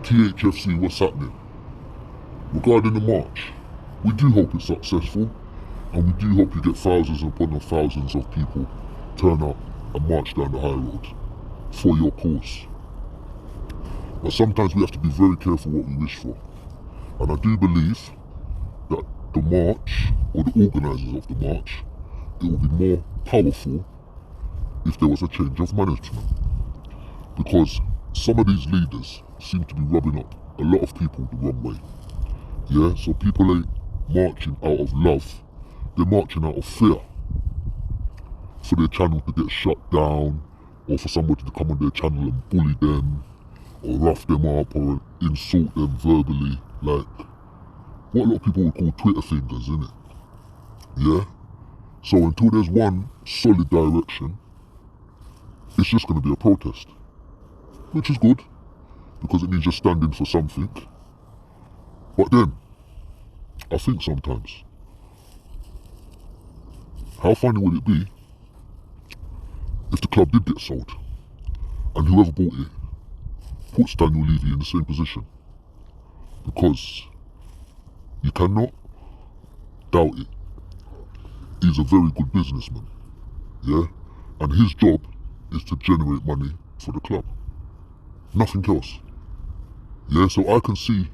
THFC, what's happening? Regarding the march, we do hope it's successful, and we do hope you get thousands upon thousands of people turn out and march down the high road for your cause. But sometimes we have to be very careful what we wish for. And I do believe that the march, or the organisers of the march, it will be more powerful if there was a change of management. Because some of these leaders seem to be rubbing up a lot of people the wrong way. Yeah, so people ain't marching out of love, they're marching out of fear. For their channel to get shut down, or for somebody to come on their channel and bully them, or rough them up, or insult them verbally, like what a lot of people would call Twitter fingers, innit? Yeah? So until there's one solid direction, it's just going to be a protest. Which is good, because it means you're standing for something. But then, I think sometimes, how funny would it be if the club did get sold, and whoever bought it puts Daniel Levy in the same position? Because you cannot doubt it, he's a very good businessman, yeah? And his job is to generate money for the club. Nothing else. Yeah, so I can see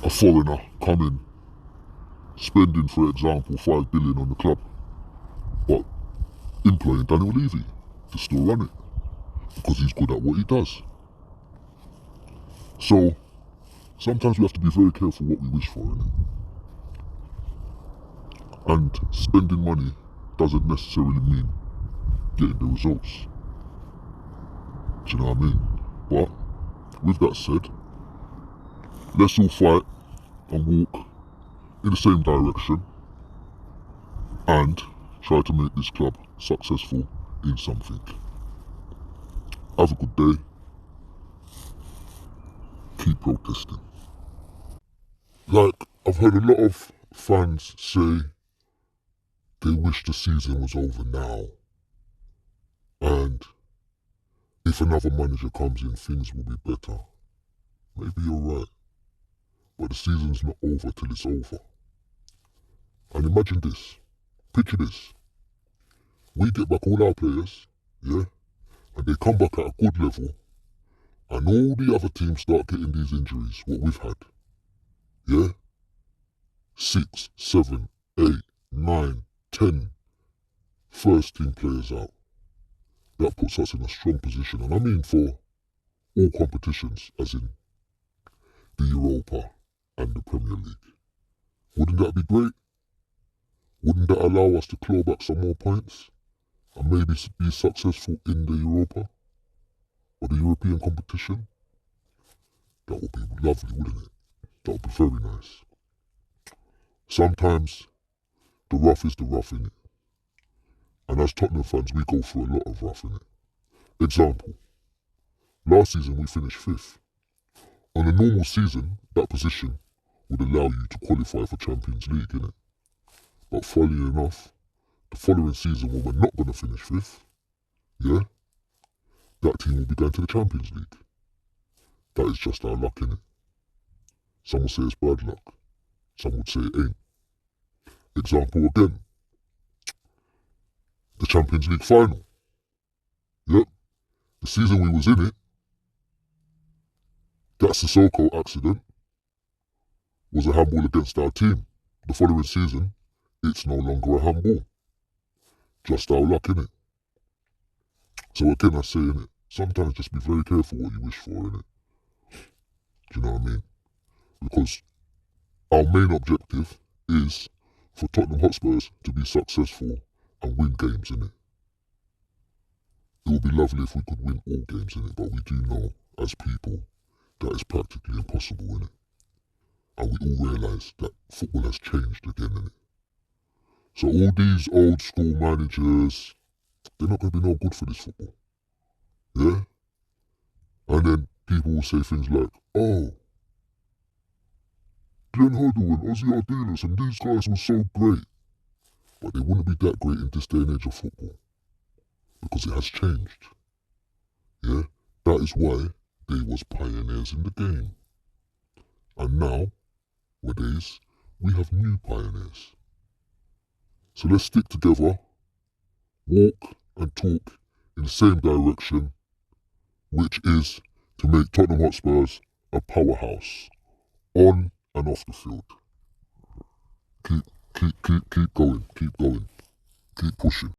a foreigner coming, spending, for example, 5 billion on the club, but employing Daniel Levy to still run it, because he's good at what he does. So, sometimes we have to be very careful what we wish for, innit? And spending money doesn't necessarily mean getting the results. Do you know what I mean? But, with that said, let's all fight and walk in the same direction and try to make this club successful in something. Have a good day. Keep protesting. Like, I've heard a lot of fans say they wish the season was over now, and if another manager comes in, things will be better. Maybe you're right, but the season's not over till it's over. And imagine this, picture this, we get back all our players, yeah, and they come back at a good level, and all the other teams start getting these injuries, what we've had, yeah? 6, 7, 8, 9, 10 first team players out. That puts us in a strong position, and I mean for all competitions, as in the Europa and the Premier League. Wouldn't that be great? Wouldn't that allow us to claw back some more points and maybe be successful in the Europa or the European competition? That would be lovely, wouldn't it? That would be very nice. Sometimes the rough is the rough, innit? And as Tottenham fans, we go through a lot of rough, innit? Example, last season we finished 5th. On a normal season, that position would allow you to qualify for Champions League, innit? But funnily enough, the following season when we're not going to finish 5th, yeah, that team will be going to the Champions League. That is just our luck, innit? Some will say it's bad luck. Some would say it ain't. Example again, the Champions League final. Yep, the season we was in it, that Sissoko accident was a handball against our team. The following season, it's no longer a handball. Just our luck, innit? So again, I say, innit, sometimes just be very careful what you wish for, innit? Do you know what I mean? Because our main objective is for Tottenham Hotspurs to be successful and win games, innit? It would be lovely if we could win all games, innit? But we do know, as people, that is practically impossible, innit? And we all realise that football has changed again, innit? So all these old school managers, they're not going to be no good for this football. Yeah? And then people will say things like, oh, Glenn Hoddle and Ozzy Ardiles and these guys were so great. But they wouldn't be that great in this day and age of football. Because it has changed. Yeah? That is why they was pioneers in the game. And nowadays, we have new pioneers. So let's stick together, walk and talk in the same direction, which is to make Tottenham Hotspurs a powerhouse, on and off the field. Keep going, keep pushing.